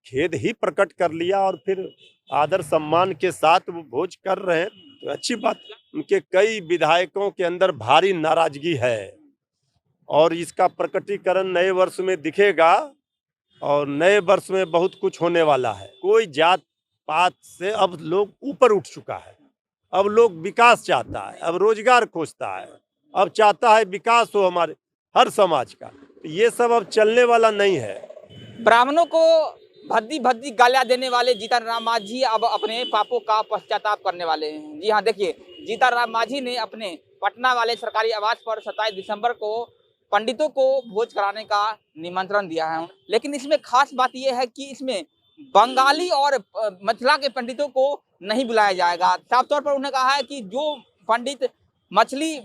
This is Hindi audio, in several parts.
खेद ही प्रकट कर लिया और फिर आदर सम्मान के साथ वो भोज कर रहे हैं, तो अच्छी बात। उनके कई विधायकों के अंदर भारी नाराजगी है और इसका प्रकटीकरण नए वर्ष में दिखेगा और नए वर्ष में बहुत कुछ होने वाला है। कोई जात पात से अब लोग ऊपर उठ चुका है। अब लोग विकास चाहता है, अब रोजगार खोजता है, अब चाहता है विकास हो हमारे हर समाज का। तो ये सब अब चलने वाला नहीं है। ब्राह्मणों को भद्दी भद्दी गालियां देने वाले जीतन राम मांझी अब अपने पापों का पश्चाताप करने वाले हैं। जी हाँ, देखिए, जीतन राम मांझी ने अपने पटना वाले सरकारी आवास पर 27 दिसंबर को पंडितों को भोज कराने का निमंत्रण दिया है। लेकिन इसमें खास बात यह है कि इसमें बंगाली और मिथिला के पंडितों को नहीं बुलाया जाएगा। साफ तौर पर उन्होंने कहा है कि जो पंडित मछली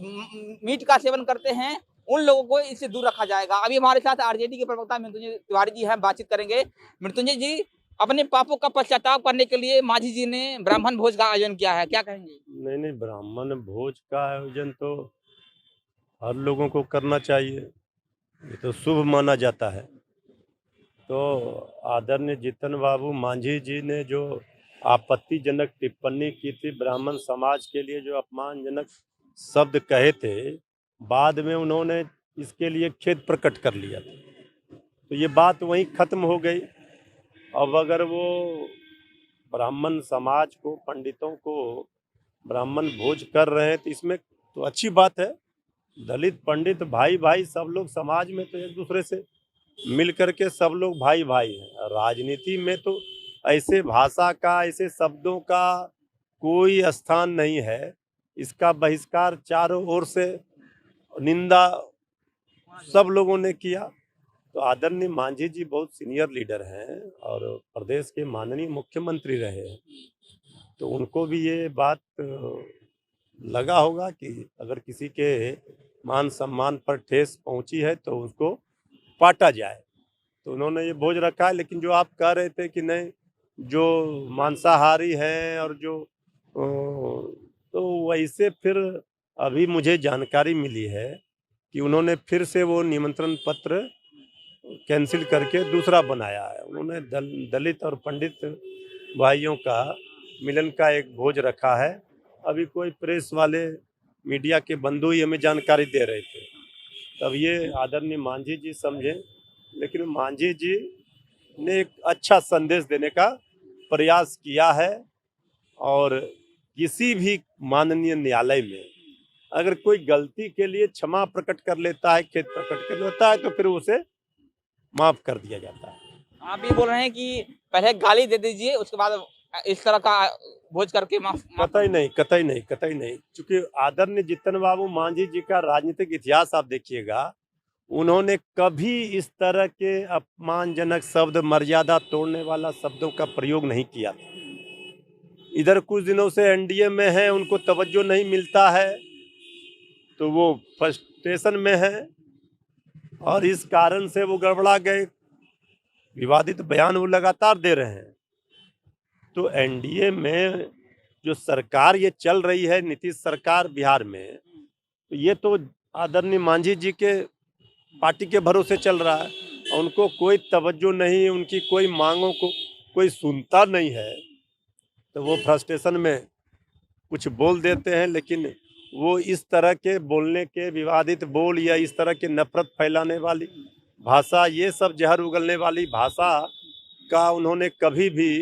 मीट का सेवन करते हैं उन लोगों को इससे दूर रखा जाएगा। अभी हमारे साथ आरजेडी के प्रवक्ता मृत्युंजय तिवारी जी हैं, बातचीत करेंगे। मृत्युंजय जी, अपने पापों का पश्चाताप करने के लिए मांझी जी ने ब्राह्मण भोज का आयोजन किया है, क्या कहेंगे? नहीं, ब्राह्मण भोज का आयोजन तो हर लोगों को करना चाहिए, ये तो शुभ माना जाता है। तो आदरणीय जीतन बाबू मांझी जी ने जो आपत्तिजनक टिप्पणी की थी, ब्राह्मण समाज के लिए जो अपमानजनक शब्द कहे थे, बाद में उन्होंने इसके लिए खेद प्रकट कर लिया था। तो ये बात वहीं खत्म हो गई। अब अगर वो ब्राह्मण समाज को, पंडितों को ब्राह्मण भोज कर रहे हैं तो इसमें तो अच्छी बात है। दलित पंडित भाई भाई सब लोग समाज में तो एक दूसरे से मिल करके सब लोग भाई भाई हैं। राजनीति में तो ऐसे भाषा का, ऐसे शब्दों का कोई स्थान नहीं है। इसका बहिष्कार चारों ओर से निंदा सब लोगों ने किया। तो आदरणीय मांझी जी बहुत सीनियर लीडर हैं और प्रदेश के माननीय मुख्यमंत्री रहे हैं, तो उनको भी ये बात लगा होगा कि अगर किसी के मान सम्मान पर ठेस पहुंची है तो उसको पाटा जाए। तो उन्होंने ये भोज रखा है। लेकिन जो आप कह रहे थे कि नहीं, जो मांसाहारी हैं और जो तो वैसे फिर अभी मुझे जानकारी मिली है कि उन्होंने फिर से वो निमंत्रण पत्र कैंसिल करके दूसरा बनाया है। उन्होंने दलित और पंडित भाइयों का मिलन का एक भोज रखा है। अभी कोई प्रेस वाले, मीडिया के बंधु ही हमें जानकारी दे रहे थे, तब ये आदरणीय मांझी जी समझे। लेकिन मांझी जी ने एक अच्छा संदेश देने का प्रयास किया है और किसी भी माननीय न्यायालय में अगर कोई गलती के लिए क्षमा प्रकट कर लेता है, खेद प्रकट कर लेता है, तो फिर उसे माफ कर दिया जाता है। आप ये बोल रहे हैं कि पहले गाली दे दीजिए, उसके बाद इस तरह का भोज करके माफ। कतई नहीं, कतई नहीं, कतई नहीं। क्योंकि आदरणीय जीतन बाबू मांझी जी का राजनीतिक इतिहास आप देखिएगा, उन्होंने कभी इस तरह के अपमानजनक शब्द, मर्यादा तोड़ने वाला शब्दों का प्रयोग नहीं किया। इधर कुछ दिनों से एनडीए में है, उनको तवज्जो नहीं मिलता है, तो वो फ्रस्ट्रेशन में है और इस कारण से वो गड़बड़ा गए। विवादित बयान वो लगातार दे रहे हैं। तो एनडीए में जो सरकार ये चल रही है, नीतीश सरकार बिहार में, तो ये तो आदरणीय मांझी जी के पार्टी के भरोसे चल रहा है। उनको कोई तवज्जो नहीं, उनकी कोई मांगों को कोई सुनता नहीं है। तो वो फ्रस्ट्रेशन में कुछ बोल देते हैं, लेकिन वो इस तरह के बोलने के, विवादित बोल या इस तरह के नफरत फैलाने वाली भाषा, ये सब जहर उगलने वाली भाषा का उन्होंने कभी भी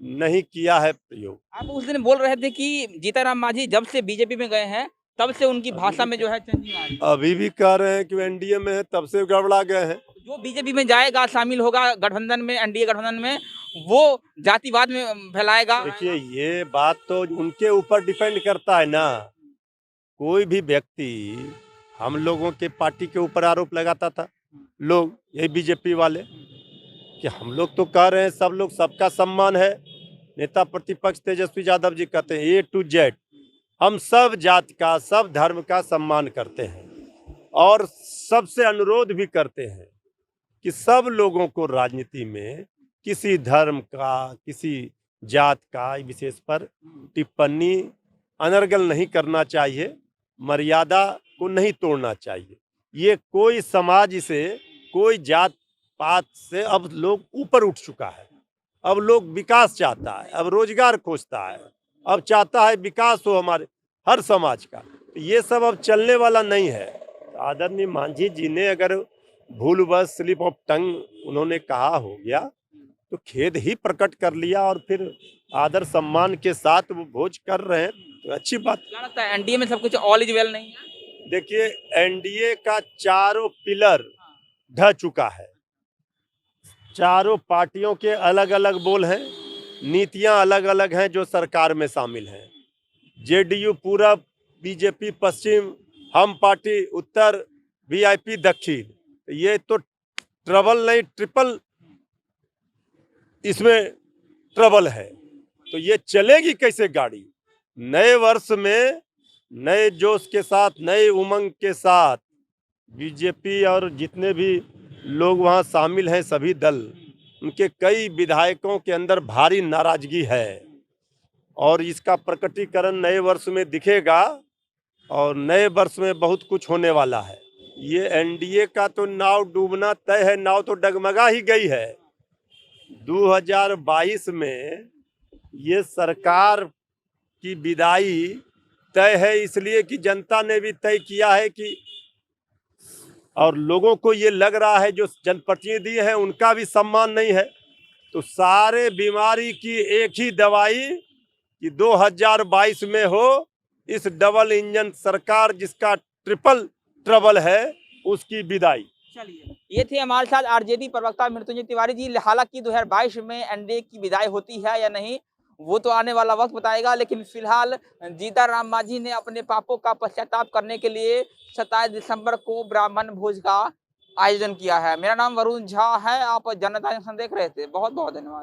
नहीं किया है प्रयोग। आप उस दिन बोल रहे थे कि जीतन मांझी जब से बीजेपी में गए हैं तब से उनकी भाषा में जो है चेंजिंग आ रही है। अभी भी कह रहे हैं कि एनडीए में है तब से गड़बड़ा गए हैं। जो बीजेपी में जाएगा, शामिल होगा गठबंधन में, एनडीए गठबंधन में, वो जातिवाद में फैलाएगा। देखिए, ये बात तो उनके ऊपर डिपेंड करता है ना। कोई भी व्यक्ति, हम लोगों के पार्टी के ऊपर आरोप लगाता था लोग, यही बीजेपी वाले, कि हम लोग तो कह रहे हैं सब लोग, सबका सम्मान है। नेता प्रतिपक्ष तेजस्वी यादव जी कहते हैं A to Z हम सब जात का, सब धर्म का सम्मान करते हैं और सबसे अनुरोध भी करते हैं कि सब लोगों को राजनीति में किसी धर्म का, किसी जात का विशेष पर टिप्पणी, अनर्गल नहीं करना चाहिए, मर्यादा को नहीं तोड़ना चाहिए। ये कोई समाज से, कोई जात पात से अब लोग ऊपर उठ चुका है। अब लोग विकास चाहता है, अब रोजगार खोजता है, अब चाहता है विकास हो हमारे हर समाज का। तो ये सब अब चलने वाला नहीं है। आदरणीय मांझी जी ने अगर भूलवश स्लिप ऑफ टंग उन्होंने कहा हो गया तो खेद ही प्रकट कर लिया और फिर आदर सम्मान के साथ वो भोज कर रहे हैं तो अच्छी बात। क्या लगता है एनडीए में सब कुछ ऑल इज वेल नहीं है? देखिए एनडीए का चारों पिलर ढह चुका है, चारों पार्टियों के अलग अलग बोल हैं, नीतियां अलग अलग हैं जो सरकार में शामिल हैं। जेडीयू पूरब, बीजेपी पश्चिम, हम पार्टी उत्तर, वीआईपी दक्षिण, ये तो ट्रबल नहीं ट्रिपल इसमें ट्रबल है। तो ये चलेगी कैसे गाड़ी? नए वर्ष में नए जोश के साथ, नए उमंग के साथ बीजेपी और जितने भी लोग वहाँ शामिल हैं सभी दल, उनके कई विधायकों के अंदर भारी नाराजगी है और इसका प्रकटीकरण नए वर्ष में दिखेगा और नए वर्ष में बहुत कुछ होने वाला है। ये एनडीए का तो नाव डूबना तय है, नाव तो डगमगा ही गई है। 2022 में ये सरकार की विदाई तय है इसलिए कि जनता ने भी तय किया है कि और लोगों को ये लग रहा है जो जनप्रतिनिधि हैं उनका भी सम्मान नहीं है। तो सारे बीमारी की एक ही दवाई कि 2022 में हो इस डबल इंजन सरकार जिसका ट्रिपल ट्रबल है उसकी विदाई। चलिए, ये थे हमारे साथ आरजेडी प्रवक्ता मृत्युंजय तिवारी जी। हालांकि 2022 में एनडीए की विदाई होती है या नहीं वो तो आने वाला वक्त बताएगा, लेकिन फिलहाल जीतन मांझी ने अपने पापों का पश्चाताप करने के लिए 27 दिसंबर को ब्राह्मण भोज का आयोजन किया है। मेरा नाम वरुण झा है, आप जनता जंक्शन देख रहे थे। बहुत बहुत धन्यवाद।